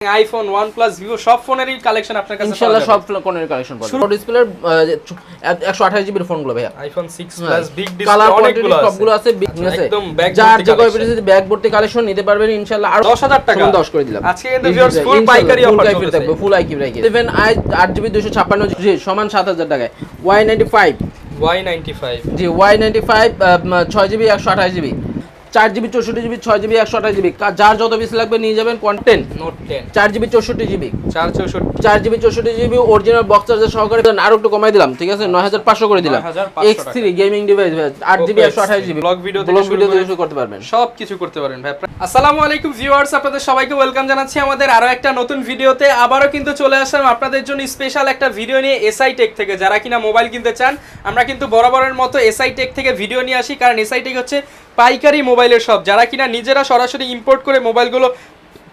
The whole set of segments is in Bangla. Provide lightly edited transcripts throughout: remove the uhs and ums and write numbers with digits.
আইফোন, OnePlus, Vivo সব ফোনেরই কালেকশন আপনার কাছে ইনশাআল্লাহ সব ফোনের কালেকশন পাবেন। ছোট ডিসপ্লের 128 জিবির ফোনগুলো ভাইয়া। IPhone 6 plus big display colour অনেকগুলো আছে। সবগুলো আছে, ঠিক আছে। একদম ব্যাগ যার ভর্তি যে কালেকশন। কয়পিস ব্যাগ ভর্তি কালেকশন নিতে পারবেন ইনশাআল্লাহ। আর 10,000 টাকা 10 করে দিলাম। আজকে কিন্তু ভিউয়ার্স ফুল পাইকারি অফার চলছে। ফুল আইকি ব্র্যাকেট 7i 8GB 256 সমান 7000 টাকায়। Y95 জি Y95 6GB 128GB 4GB 64GB 6GB 128GB যার যত পিস লাগবে নিয়ে যাবেন। Content note 10 4GB 64GB 464 4GB original box charger সহকারে আরো একটু কমাই দিলাম, ঠিক আছে 9500 করে দিলাম। 9500 X3 gaming device 8GB 128GB blog video থেকে শুরু করতে পারবেন, সব কিছু করতে পারবেন ভাই। আসসালামু আলাইকুম ভিউয়ার্স, আপনাদের সবাইকে ওয়েলকাম জানাচ্ছি আমাদের আরো একটা নতুন ভিডিওতে। আবারো কিন্তু চলে আসলাম আপনাদের জন্য স্পেশাল একটা ভিডিও নিয়ে এসআই টেক থেকে। যারা কিনা মোবাইল কিনতে চান, আমরা কিন্তু বরাবরের মতো এসআই টেক থেকে ভিডিও নিয়ে আসি, কারণ এসআই টেক হচ্ছে পাইকারি মোবাইলের শপ। যারা কিনা নিজেরা সরাসরি ইম্পোর্ট করে মোবাইলগুলো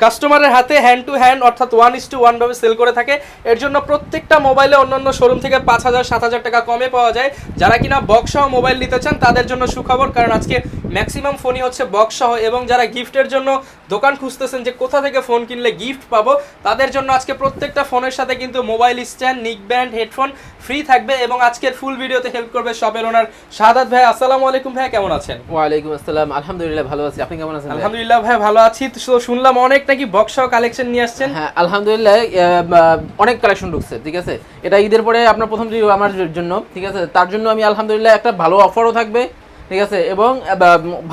কাস্টমারের হাতে হ্যান্ড টু হ্যান্ড অর্থাৎ 1:1 ভাবে সেল করে থাকে। এর জন্য প্রত্যেকটা মোবাইলে অন্যান্য শোরুম থেকে 5000-7000 টাকা কমে পাওয়া যায়। যারা কিনা বক্স সহ মোবাইল নিতে চান তাদের জন্য সুখবর, কারণ আজকে ম্যাক্সিমাম ফোনই হচ্ছে বক্স সহ। এবং যারা গিফটের জন্য দোকান খুঁজতেছেন যে কোথা থেকে ফোন কিনলে গিফট পাবো, তাদের জন্য আজকে প্রত্যেকটা ফোনের সাথে কিন্তু মোবাইল স্ট্যান্ড, নিক ব্যান্ড, হেডফোন ফ্রি থাকবে। এবং আজকের ফুল ভিডিওতে হেল্প করবে শপের ওনার শাহাদাত ভাই। আসসালামু আলাইকুম ভাই, কেমন আছেন? ওয়ালাইকুম আসসালাম, আলহামদুলিল্লাহ ভালো আছি। আপনি কেমন আছেন? আলহামদুলিল্লাহ ভাই ভালো আছি। তো শুনলাম অনেক নাকি বক্স সহ কালেকশন নিয়ে আসছেন। হ্যাঁ আলহামদুলিল্লাহ, অনেক কালেকশন ঢুকছে, ঠিক আছে। এটা ঈদের পরে আপনার প্রথম ভিডিও আমার জন্য, ঠিক আছে। তার জন্য আমি আলহামদুলিল্লাহ একটা ভালো অফারও থাকবে, ঠিক আছে, এবং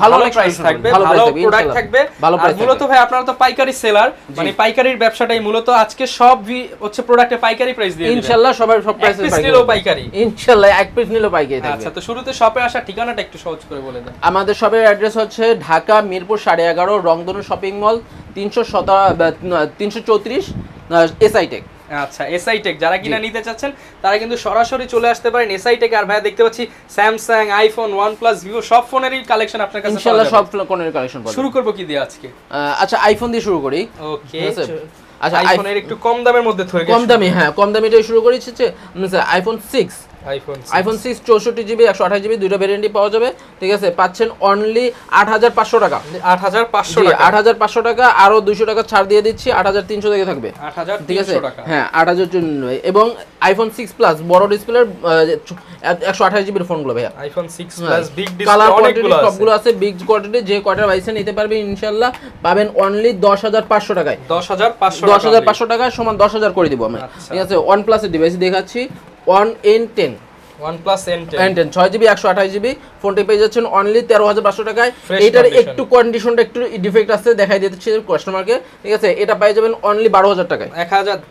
ভালো প্রাইস থাকবে, ভালো প্রোডাক্ট থাকবে। আর মূলত ভাই আপনারা তো পাইকারি সেলার, মানে পাইকারির ব্যবসাটাই মূলত আজকে সব হচ্ছে প্রোডাক্টে পাইকারি প্রাইস দিয়ে দিবেন ইনশাআল্লাহ। সব প্রাইস পাইকারি ইনশাআল্লাহ, এক পিস নিলেও পাইকারি থাকবে। আচ্ছা, তো শুরুতে শপে আসার ঠিকানাটা একটু সহজ করে বলে দেন। আমাদের শপের অ্যাড্রেস হচ্ছে ঢাকা মিরপুর 11.5 রংধনু শপিং মল 334 এসআই টেক। আচ্ছা, এসআই টেক যারা কিনা নিতে চাচ্ছেন তারা কিন্তু সরাসরি চলে আসতে পারেন এসআই টেক। আর ভাই দেখতে পাচ্ছি স্যামসাং, আইফোন, OnePlus, Vivo সব ফোনেরই কালেকশন আপনার কাছে ইনশাআল্লাহ সব ফোনের কালেকশন পাবেন। শুরু করব কি দিয়ে আজকে? আচ্ছা আইফোন দিয়ে শুরু করি। ওকে, আচ্ছা আইফোনের একটু কম দামের মধ্যে থয়ে গেছে। কম দামি, হ্যাঁ কম দামিটাই শুরু করেছি। আইফোন 6 64GB 128GB দুইটা ভেরিয়েন্টই পাওয়া যাবে, ঠিক আছে। পাচ্ছেন অনলি 8500 টাকা। 8500 টাকা, আরো 200 টাকা ছাড় দিয়ে দিচ্ছি, 8300 থেকে থাকবে, 8300 টাকা। হ্যাঁ 8000 এবং আইফোন 6 প্লাস বড় ডিসপ্লের 128GB এর ফোনগুলো ভাইয়া। IPhone 6 plus big colour display অনেকগুলো আছে, সবগুলো আছে বিগ কোয়ান্টিটি। যে কয়টা বাইসে নিতে পারবে ইনশাআল্লাহ পাবেন অনলি 10500 টাকায়। 10500 টাকা সমান 10000 করে দিব আমরা, ঠিক আছে। OnePlus এর ডিভাইস দেখাচ্ছি, OnePlus N10 6GB 128GB ফোনটি পেয়ে যাচ্ছেন অনলি 13500 টাকায়। এটার একটু কন্ডিশনটা একটু ডিফেক্ট আছে, দেখাই দিতেছি কাস্টমারকে, ঠিক আছে। এটা পেয়ে যাবেন অনলি 12000 টাকায়।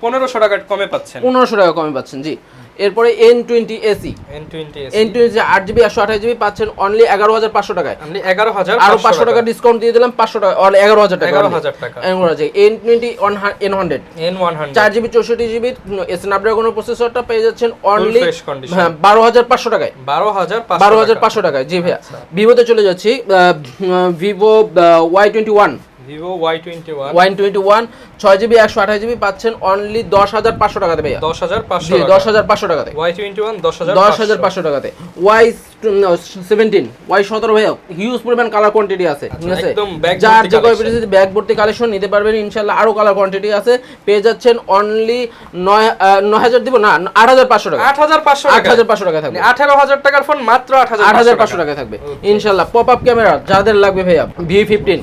1500 টাকা কমে পাচ্ছেন, 1500 টাকা কমে পাচ্ছেন, জি। এরপরে N20 AC 8GB 128GB পাচ্ছেন অনলি 11500 টাকায়। অনলি 11500, আরো 500 টাকা ডিসকাউন্ট দিয়ে দিলাম, 500 টাকা অল 11000 টাকা। 11000 টাকা। N20 N100 4GB 64GB Snapdragon প্রসেসরটা পেয়ে যাচ্ছেন অনলি 12500 টাকায়। 12500 টাকায়, জি ভাইয়া। ভিভোতে চলে যাচ্ছি, ভিভো Y21 6GB 128GB পাচ্ছেন অনলি 10500 টাকাতে ভাইয়া। 10500 টাকাতে Y21 10500 টাকাতে। Y17 ভাইয়া হিউজ পরিমাণ কালার কোয়ান্টিটি আছে, ঠিক আছে। যার যে কয়পিস ব্যাগ ভর্তি কালেকশন নিতে পারবেন ইনশাআল্লাহ। আরো কালার কোয়ান্টিটি আছে, পেয়ে যাচ্ছেন অনলি 9000 দিব না 8500 টাকা। 8500 টাকা থাকবে। 18000 টাকার ফোন মাত্র 8500 টাকা থাকবে ইনশাআল্lah। পপ আপ ক্যামেরা যাদের লাগবে ভাইয়া, V15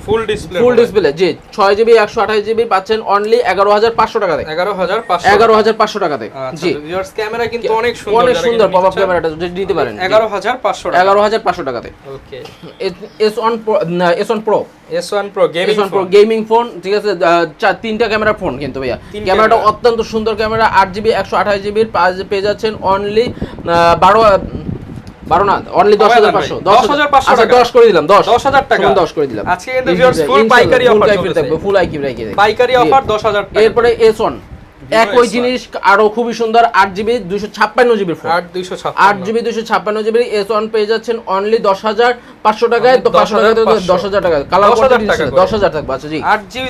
ফুল ডিসপ্লে জি 6GB 128GB পাচ্ছেন অনলি 11500 টাকাতে। 11500 টাকাতে, জি। ভিউয়ার্স ক্যামেরা কিন্তু অনেক সুন্দর পপ আপ ক্যামেরাটা নিতে পারেন 11500 টাকাতে। ওকে, S1 Pro গেমিং ফোন, ঠিক আছে। তিনটা ক্যামেরা ফোন কিন্তু ভাইয়া। ক্যামেরাটা অত্যন্ত সুন্দর ক্যামেরা। 8GB 128GB পেয়ে যাচ্ছেন অনলি 12 না অনলি 10500 10 করে দিলাম, 10000 টাকা 10 করে দিলাম। আজকে কিন্তু ভিউয়ার্স ফুল পাইকারি অফার চলছে, ফুল আইকি ব্র্যাকেট পাইকারি অফার 10000 টাকা। এরপরে S1 একই জিনিস আরো খুবই সুন্দর 8GB 256GB phone, 8GB 256GB S1 পেয়ে যাচ্ছেন অনলি 10500 টাকায়। তো 500 টাকা 10000 টাকা কালার কোয়ান্টিটি 10000 থাকবে। আচ্ছা জি 8GB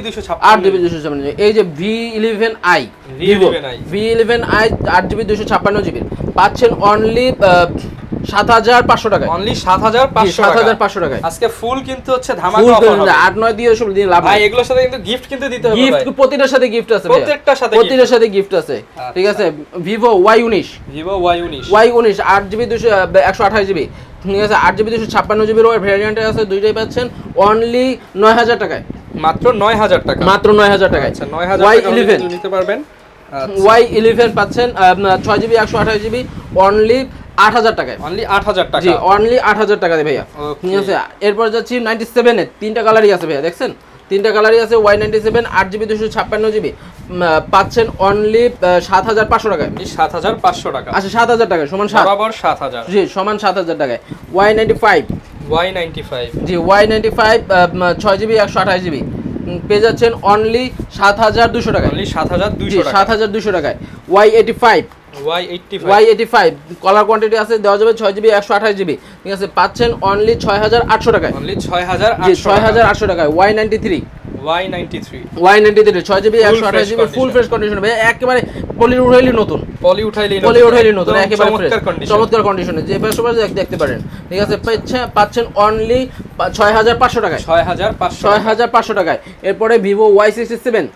256 এই যে V11i V11i 8GB 256GB পাচ্ছেন অনলি 7,500 টাকায়, অনলি 7,500 টাকা, 7,500 টাকায় আজকে ফুল কিন্তু হচ্ছে ধামাকা অফার হবে। 8-9 দিয়ে সব দিন লাভ ভাই এগুলোর সাথে কিন্তু গিফট কিন্তু দিতে হবে ভাই, গিফট প্রতিটার সাথে গিফট আছে, প্রত্যেকটার সাথে প্রতিটার সাথে গিফট আছে। ঠিক আছে, Vivo Y19, Vivo Y19, 8GB 128GB, ঠিক আছে, 8GB 256GB এর ভেরিয়েন্ট আছে, দুইটাই পাচ্ছেন অনলি 9,000 টাকায়, মাত্র 9,000 টাকা, মাত্র 9,000 টাকায়। আচ্ছা 9,000 টাকা নিতে পারবেন। Y11 পাচ্ছেন 6GB 128GB অনলি 8,000 টাকায়, অনলি 8,000 টাকা, জি অনলি 8,000 টাকা দিয়ে ভাইয়া। ঠিক আছে, এরপর যাচ্ছি 97 এর তিনটা কালারই আছে ভাইয়া, দেখছেন তিনটা কালারই আছে। Y97 8GB 256GB পাচ্ছেন অনলি 7,500 টাকায়, 7,500 টাকা, আচ্ছা 7,000 টাকা সমান 7, বরাবর 7,000, জি সমান 7,000 টাকায়। Y95, জি Y95 6GB 128GB পেয়ে যাচ্ছেন অনলি 7,200 টাকায়, অনলি 7,200 টাকা, 7,200 টাকায়। Y85, Y85 কলার কোয়ান্টিটি আছে, দেওয়া যাবে 6GB 128GB, ঠিক আছে, পাচ্ছেন অনলি 6,800 টাকায়, অনলি 6,800, জি 6,800 টাকায়। Y93, Y93 6GB 128GB full fresh condition ভাই, একেবারে পলি উঠাইলি নতুন, পলি উঠাইলি নতুন, একেবারে চমৎকার চমৎকার কন্ডিশনে, যে পাশাপাশি দেখতে পারেন। ঠিক আছে, পাচ্ছেন অনলি 6,500 টাকায়, 6,500 টাকায়। এরপরে Vivo Y67,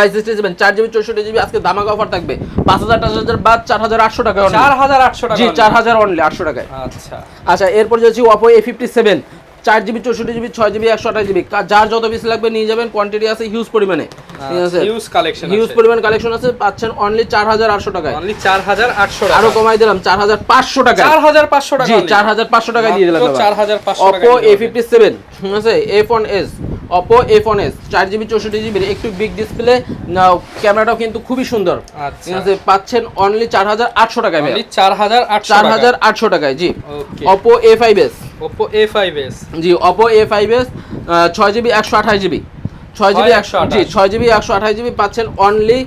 Y67 4GB 64GB আজকে ধামাকা অফার থাকবে, 5,000 বাদ 4,800 টাকা, 4,800 টাকা, জি 4,000 অনলি 800 টাকায়। আচ্ছা এরপর যাচ্ছি Oppo A57 4GB 64GB 6GB 128GB, যার যত পিস লাগবে নিয়ে যাবেন, কোয়ান্টিটি আছে হিউজ পরিমাণে, ঠিক আছে, হিউজ পরিমাণ কালেকশন আছে, পাচ্ছেন অনলি 4,800 টাকায়, অনলি 4,800 টাকা, আরো কমাই দিলাম 4,500 টাকা, 4,500 টাকা, জি 4,500 টাকা দিয়ে দিলাম, 4,500 টাকা। Oppo A57, ঠিক আছে, A1s, Oppo A1s 4GB 64GB একটু বিগ ডিসপ্লে, ক্যামেরাটাও কিন্তু খুবই সুন্দর, ঠিক আছে, পাচ্ছেন অনলি 4,800 টাকায়, অনলি 4,800 টাকায়, জি। Oppo A5s, জি Oppo A5s 6GB 128GB, 6GB 128GB পাচ্ছেন অনলি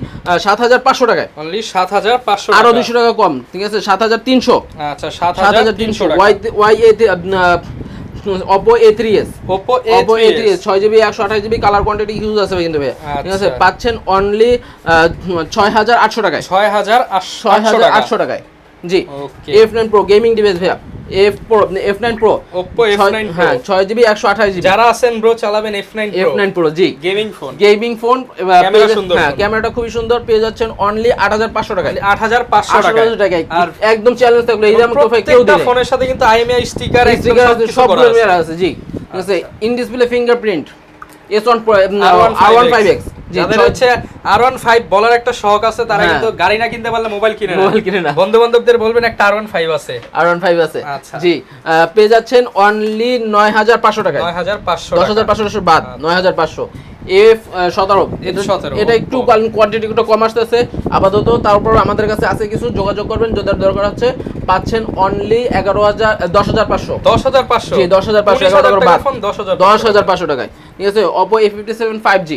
7,500 টাকায়, অনলি 7,500 আরো 200 টাকা কম, ঠিক আছে 7,300, আচ্ছা 7,300 টাকা। Oppo A3s, 6GB 128GB colour quantity huge আছে কিন্তু ভাই, ঠিক আছে, পাচ্ছেন অনলি 6,800 টাকায়, 6,800 টাকায়, জি। F9 Pro গেমিং ডিভাইস ভাইয়া, F9 Pro, Oppo F9 Pro, হ্যাঁ 6GB 128GB, যারা আছেন ব্রো চালাবেন F9 Pro, জি গেমিং ফোন, ক্যামেরা সুন্দর, হ্যাঁ ক্যামেরাটা খুবই সুন্দর, পেয়ে যাচ্ছেন অনলি 8,500 টাকায়, 8,500 টাকায়, আর একদম চ্যালেঞ্জ থাকলো এই দাম তো ভাই কেউ দিবে না, ফোনের সাথে কিন্তু IMEI স্টিকার সব করা আছে, জি, ঠিক আছে। In display fingerprint S1 Pro R15X, যাদের হচ্ছে R15 বলার একটা শখ আছে, তারা কিন্তু গাড়ি না কিনতে পারলে মোবাইল কিনে না, বন্ধু বান্ধবদের বলবেন একটা R15 আছে, জি পেয়ে যাচ্ছেন অনলি 9,500 টাকায়, 10,500 বাদ 9,500। F17 এটা একটু কোয়ান্টিটি একটু কম আসতেছে আপাতত, তারপর আমাদের কাছে আছে কিছু, যোগাযোগ করবেন যাদের দরকার হচ্ছে, পাচ্ছেন অনলি 10,500, জি 10,500, 11 টাকা বাদ 10,500 টাকায়, ঠিক আছে। Oppo A57 5G,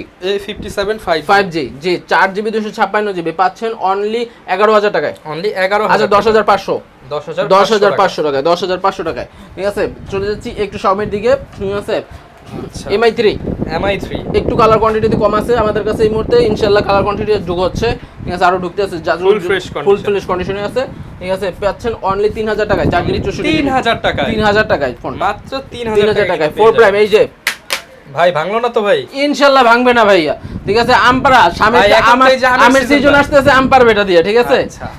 জি 4GB 256GB পাচ্ছেন অনলি 11,000 টাকায়, অনলি 11,000, আচ্ছা 10,500, 10,500 টাকায়, 10,500 টাকায়, ঠিক আছে। চলে যাচ্ছি একটু Xiaomi দিকে, ঠিক আছে। MI3 একটু কালার কোয়ান্টিটি কম আছে আমাদের কাছে এই মুহূর্তে, ইনশাআল্লাহ কালার কোয়ান্টিটি যোগ হচ্ছে, ঠিক আছে, আরো ঢুকতে আছে, ফুল ফ্রেশ কন্ডিশনে আছে, ঠিক আছে, পাচ্ছেন অনলি 3,000 টাকায়, 4GB 64GB 3,000 টাকায় ফোন, মাত্র 3,000 টাকায়। 4 প্রাইম এই যে ভাই ভাঙলো না তো ভাই, ইনশাআল্লাহ ভাঙবে না ভাইয়া, ঠিক আছে। আমপারা আমের সিজন আসতেছে, আমপার বেটা দিয়ে, ঠিক আছে,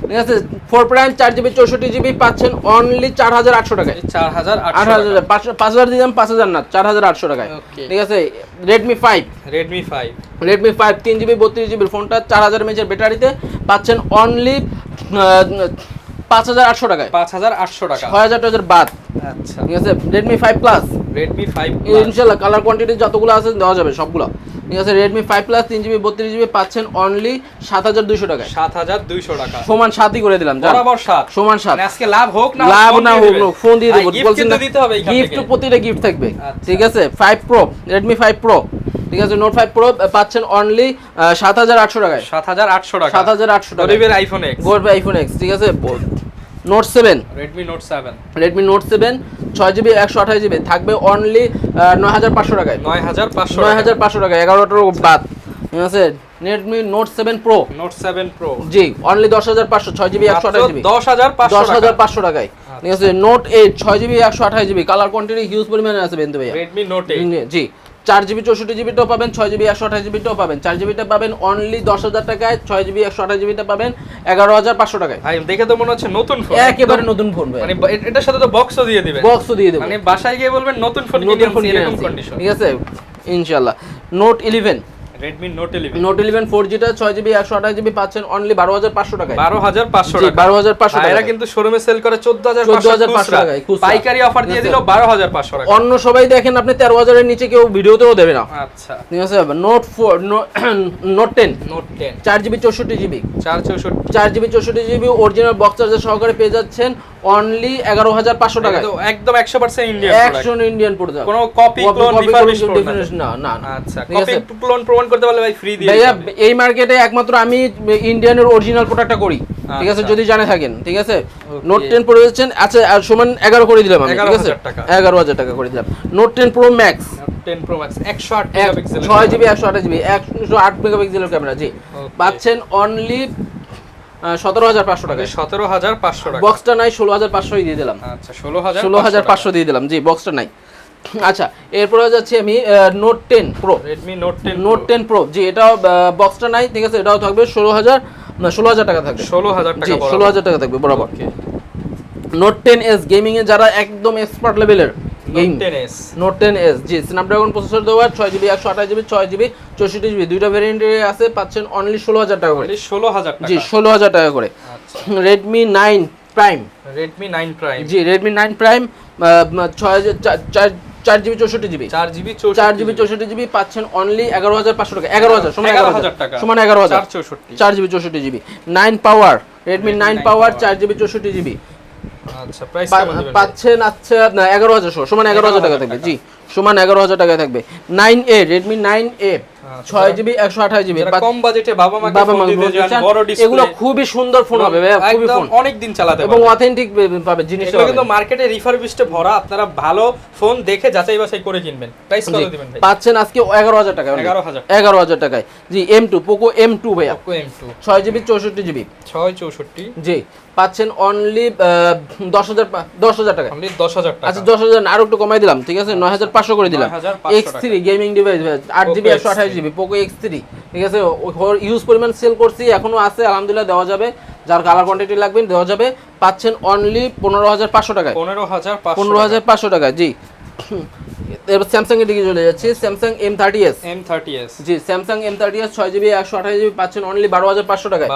ঠিক আছে। 4 প্রাইম 4GB 64GB পাচ্ছেন অনলি 4,800 টাকায়, 4,800, 5,000 দিলাম, 5,000 না 4,800 টাকায়, ঠিক আছে। Redmi 5 3GB 32GB ফোনটা 4,000 mAh এর ব্যাটারিতে পাচ্ছেন অনলি 5,800 টাকায়, 5,800 টাকা, 6,000 বাদ, আচ্ছা ঠিক আছে। Redmi 5 Plus ইনশাআল্লাহ কালার কোয়ান্টিটি যতগুলো আছে দেওয়া যাবে সবগুলো, ঠিক আছে। Redmi 5 Plus 3GB 32GB পাচ্ছেন অনলি 7,200 টাকায়, 7,200 টাকা, সমান 7ই করে দিলাম, বরাবর 7, সমান 7, মানে আজকে লাভ হোক না ফোন দিয়ে দেব, বলছেন না দিতে হবে, গিফট প্রতিটা গিফট থাকবে, ঠিক আছে। 5 Pro Redmi 5 Pro, ঠিক আছে, Note 5 Pro পাচ্ছেন অনলি 7,800 টাকায়, 7,800 টাকা, 7,800 টাকা, গরিবের iPhone X, ঠিক আছে। Note 7 Redmi Note 7 6GB 128GB থাকবে অনলি 9,500 টাকায়, 9,500 টাকা, 11টার বাদ, ঠিক আছে Redmi Note 7 Pro Note 7 Pro জি অনলি 10500 6GB 128GB 10500 টাকায় ঠিক আছে Note 8 6GB 128GB colour quantity huge পরিমাণে আছে বেন্দু ভাইয়া Redmi Note 8 জি 4GB 64GB টাও পাবেন 6GB 128GB টাও পাবেন 4GB টা পাবেন অনলি 10000 টাকায় 6GB 128GB টা পাবেন 11500 টাকায় ভাই দেখে তো মনে হচ্ছে নতুন ফোন একেবারে নতুন ফোন ভাই মানে এটার সাথে তো বক্সও দিয়ে দিবেন বক্সও দিয়ে দেব মানে বাসায় গিয়ে বলবেন নতুন ফোন এরকম কন্ডিশন ঠিক আছে ইনশাআল্লাহ Note 11 Redmi Note 11 Note 11 4G টা 6GB 128GB পাচ্ছেন অনলি 12500 টাকায় 12500 জি টাকা 12500 টাকা এরা কিন্তু শোরুমে সেল করে 14500 টাকায় পাইকারি অফার দিয়ে দিল 12500 টাকা অন্য সবাই দেখেন আপনি 13000 এর নিচে কেউ ভিডিওতেও দেবে না আচ্ছা ঠিক আছে Note 4 Note 10 Note 10 4GB 64GB 464 4GB 64GB original box charger সহকারে পেয়ে যাচ্ছেন অনলি 11500 টাকায় একদম 100% ইন্ডিয়ান প্রোডাক্ট ইন্ডিয়ান প্রোডাক্ট কোনো কপি ক্লোন রিফারবিশ না না আচ্ছা কপি ক্লোন প্রমাণ করতে পারলে ভাই ফ্রি দিয়ে ভাইয়া এই মার্কেটে একমাত্র আমি ইন্ডিয়ানের অরিজিনাল প্রোডাক্টটা করি ঠিক আছে যদি জানে থাকেন ঠিক আছে Note 10 Pro যাচ্ছেন আচ্ছা আর সমান 11 করে দিলাম আমি ঠিক আছে 11000 টাকা করে দিলাম Note 10 Pro Max 10 Pro Max 108 megapixel 6GB 128GB 108 মেগাপিক্সেলের ক্যামেরা জি পাচ্ছেন অনলি 17500 টাকা 17500 টাকা বক্সটা নাই 16500 দিয়ে দিলাম আচ্ছা 16500 দিয়ে দিলাম জি বক্সটা নাই আচ্ছা এরপরে যাচ্ছি আমি Note 10 Pro Redmi Note 10 Pro জি এটাও বক্সটা নাই ঠিক আছে এটাও থাকবে 16000 টাকা থাকবে 16000 টাকা 16000 টাকা থাকবে বরাবর Note 10s গেমিং এ যারা একদম এক্সপার্ট লেভেলের Note 10s জি স্ন্যাপড্রাগন প্রসেসর দেওয়া 6GB 128GB 6GB 64GB দুইটা ভেরিয়েন্টে আছে পাচ্ছেন অনলি 16000 টাকা করে 16000 টাকা জি 16000 টাকা করে আচ্ছা Redmi 9 Prime জি Redmi 9 Prime 4GB 64GB 4GB 64GB পাচ্ছেন অনলি 11500 টাকা 11000 সমান 11000 4GB 64GB 9 পাওয়ার Redmi 9 পাওয়ার 4GB 64GB আচ্ছা প্রাইস কেমন দিবেন পাচ্ছেন আচ্ছা 11000 সমান 11000 টাকা থাকবে জি সমান 11000 টাকা থাকবে 9A Redmi 9A 6GB 128GB কম বাজেটে বাবা মাকে ফোন দিতে যান বড় ডিসপ্লে এগুলো খুবই সুন্দর ফোন হবে ভাই খুবই ফোন অনেক দিন চালাতে এবং অথেন্টিক পাবে জিনিসটা এগুলো কিন্তু মার্কেটে রিফারবিশডে ভরা আপনারা ভালো ফোন দেখে যাচাই বাছাই করে কিনবেন প্রাইস কত দিবেন ভাই পাচ্ছেন আজকে 11000 টাকা 11000 টাকায় জি M2 Poco M2 ভাইয়া Poco M2 6GB 64GB 664 জি পাচ্ছেন অনলি 10000 টাকা অনলি 10000 টাকা আচ্ছা 10000 আরো একটু কমাই দিলাম ঠিক আছে 9500 করে দিলাম X3 gaming device 8GB 128GB Poco X3 ঠিক আছে ইউজ পরিমাণ সেল করছি এখনো আছে আলহামদুলিল্লাহ দেওয়া যাবে যার কালার কোয়ান্টিটি লাগবে দেওয়া যাবে পাচ্ছেন অনলি 15500 টাকায় 15500 টাকা জি এবার স্যামসাং এর দিকে চলে যাচ্ছি স্যামসাং M30s জি স্যামসাং M30s 6GB 128GB পাচ্ছেন অনলি 12500 টাকায়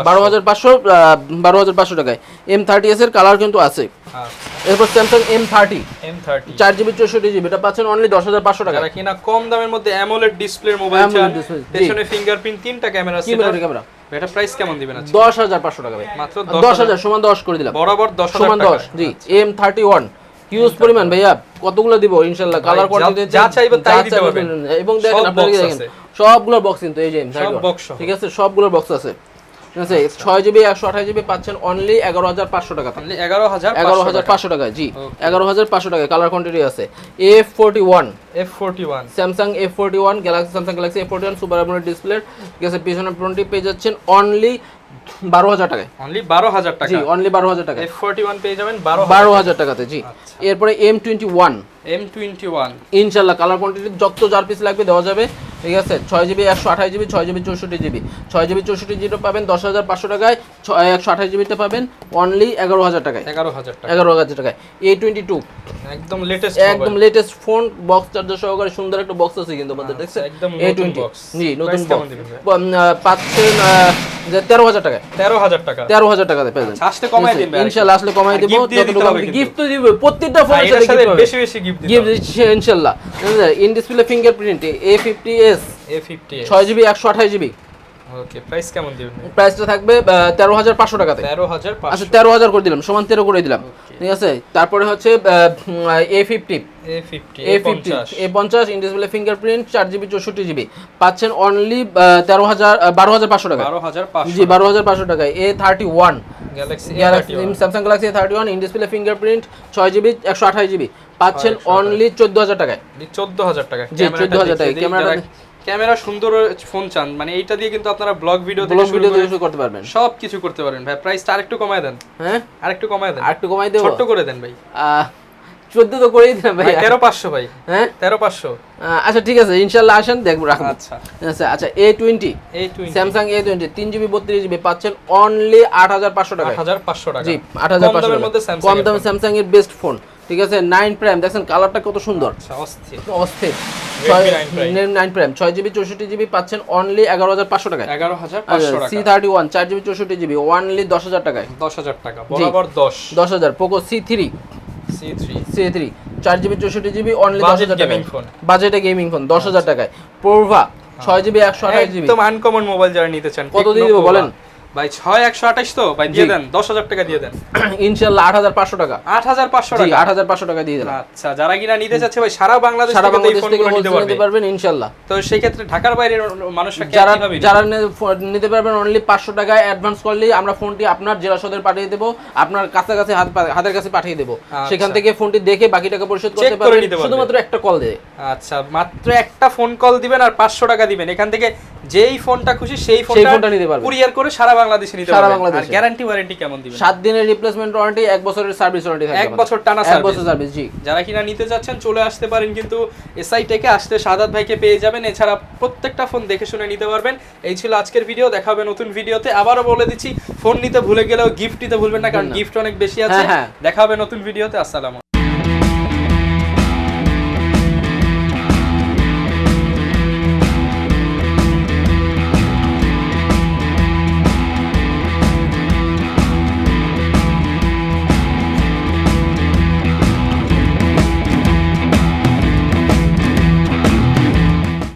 12500 টাকায় M30s এর কালার কিন্তু আছে এরপর স্যামসাং M30 4GB 64GB এটা পাচ্ছেন অনলি 10500 টাকা যারা কিনা কম দামের মধ্যে অ্যামোলেড ডিসপ্লের মোবাইল চান পেছনে ফিঙ্গারপ্রিন্ট তিনটা ক্যামেরা আছে ক্যামেরা এটা প্রাইস কেমন দিবেন আজকে 10500 টাকা ভাই মাত্র 10000 সমান 10 করে দিলাম বরাবর 10000 সমান 10 জি M31 হিউজ পরিমাণ ভাইয়া কতগুলো দিব ইনশাআল্লাহ কালার কোয়ান্টিটি যা চাইবে তাই দিতে পারবেন এবং দেখেন আপনারা দেখেন সবগুলোর বক্স কিন্তু এই যে ঠিক আছে সবগুলোর বক্স আছে ঠিক আছে 6GB 128GB পাচ্ছেন অনলি 11500 টাকা অনলি 11500 টাকা জি 11500 টাকা কালার কোয়ান্টিটি আছে F41 Samsung F41 Samsung Galaxy F41 super AMOLED display ঠিক আছে পিছনে ফ্রন্টে পেয়ে যাচ্ছেন অনলি 12000 টাকায় অনলি 12000 টাকা জি অনলি 12000 টাকা F41 পেয়ে যাবেন 12000 টাকাতে জি এরপরে M21 ইনশাআল্লাহ কালার কোয়ান্টিটি যত যার পিস লাগবে দেওয়া যাবে ঠিক আছে 6GB 128GB 6GB 64GB 6GB 64GB পাবেন 10500 টাকায় 128GB তে পাবেন অনলি 11000 টাকায় 11000 টাকায় A22 একদম লেটেস্ট ফোন বক্স চার্জার সহকারে সুন্দর একটা বক্স আছে কিন্তু আমাদের দেখছেন A20 জি নতুন বক্স পাচ্ছেন 13000 টাকায় 13000 টাকাতে পেয়ে যাবেন আসলে কমাই দিবেন ইনশাআল্লাহ আসলে কমাই দেব যতটুকু গিফট তো দিব প্রত্যেকটা ফোনের সাথে বেশি বেশি গিফট দিচ্ছি ইনশাআল্লাহ in display fingerprint A50s 6GB 128GB okay price কেমন দিবেন প্রাইসটা থাকবে 13500 টাকাতে 13500 আচ্ছা 13000 করে দিলাম সমান 13 করে দিলাম ঠিক আছে তারপরে হচ্ছে A50 A50 in display fingerprint 4GB 64GB পাচ্ছেন অনলি 12500 টাকা 12500 জি 12500 টাকায় A31 Samsung Galaxy A31 in display fingerprint 6GB 128GB পাচ্ছেন অনলি 14000 টাকায় 14000 টাকা জি 14000 টাকা ক্যামেরা সুন্দর ফোন চান, মানে এইটা দিয়ে কিন্তু আপনারা ব্লগ ভিডিও থেকে শুরু করতে পারবেন, সব কিছু করতে পারবেন ভাই। প্রাইসটা আরেকটু কমায় দেন। হ্যাঁ আরেকটু কমায় দেন, আরেকটু কমাই দেব, ছোট করে দেন ভাই। 14 তো করেই দিলাম ভাই, 13500 ভাই। হ্যাঁ 13500। আচ্ছা ঠিক আছে, ইনশাআল্লাহ আসেন দেখব রাখবো। আচ্ছা আচ্ছা A20 Samsung A20 3GB 32GB পাচ্ছেন অনলি 8500 টাকা। 8500 টাকা, জি 8500 টাকার টাকা মধ্যে কম দামে স্যামসাং এর বেস্ট ফোন, ঠিক আছে। 9 প্রাইম দেখেন কালারটা কত সুন্দর, আচ্ছা অস্থির। অস্থির। Redmi 9 প্রাইম 6GB 64GB পাচ্ছেন অনলি 11500 টাকায়। 11500 টাকা। C31 4GB 64GB অনলি 10000 টাকায়। 10000 টাকা বরাবর 10000। Poco C3 C3 4GB 64GB only 10000 টাকায়। বাজেটে গেমিং ফোন 10000 টাকায়। প্রোভা 6GB 128GB একদম আনকমন মোবাইল যারা নিতে চান কত দিয়ে দেব বলেন ভাই? 6128 তো ভাই, দিয়ে দেন 10000 টাকা দিয়ে দেন ইনশাআল্লাহ। 8500 টাকা। 8500 জি টাকা। 8500 টাকা দিয়ে দিলাম। আচ্ছা, যারা কিনা নিতে চাচ্ছে ভাই সারা বাংলাদেশ থেকে এই ফোনগুলো নিতে পারবেন ইনশাআল্লাহ। তো সেই ক্ষেত্রে ঢাকার বাইরের মানুষরা যারা কিভাবে নিতে পারবেন অনলি 500 টাকায় অ্যাডভান্স করলেই আমরা ফোনটি আপনার জেলা সদরে পাঠিয়ে দেব, আপনার কাছাকাছি হাতের কাছে পাঠিয়ে দেব। সেখান থেকে ফোনটি দেখে বাকি টাকা পরিশোধ করতে পারবেন শুধুমাত্র একটা কল দিয়ে। আচ্ছা, মাত্র একটা ফোন কল দিবেন আর 500 টাকা দিবেন। এখান থেকে যেই ফোনটা খুশি সেই ফোনটা নিতে পারবেন, কুরিয়ার করে সারা বাংলাদেশে নিতে পারবেন। আর গ্যারান্টি ওয়ারেন্টি কেমন দিবেন? 7 দিনের রিপ্লেসমেন্ট ওয়ারেন্টি, 1 বছরের সার্ভিস ওয়ারেন্টি থাকবে। 1 বছর টানা সার্ভিস, 1 বছর সার্ভিস। জি, যারা কিনা নিতে যাচ্ছেন চলে আসতে পারেন, কিন্তু এসআই টেকে আসতে শাহাদাত ভাইকে পেয়ে যাবেন। এছাড়া প্রত্যেকটা ফোন দেখে শুনে নিতে পারবেন। এই ছিল আজকের ভিডিও, দেখা হবে নতুন ভিডিওতে। আবারও বলে দিচ্ছি, ফোন নিতে ভুলে গেলেও গিফট নিতে ভুলবেন না, কারণ গিফট অনেক বেশি আছে। দেখা হবে নতুন ভিডিওতে। আসসালামু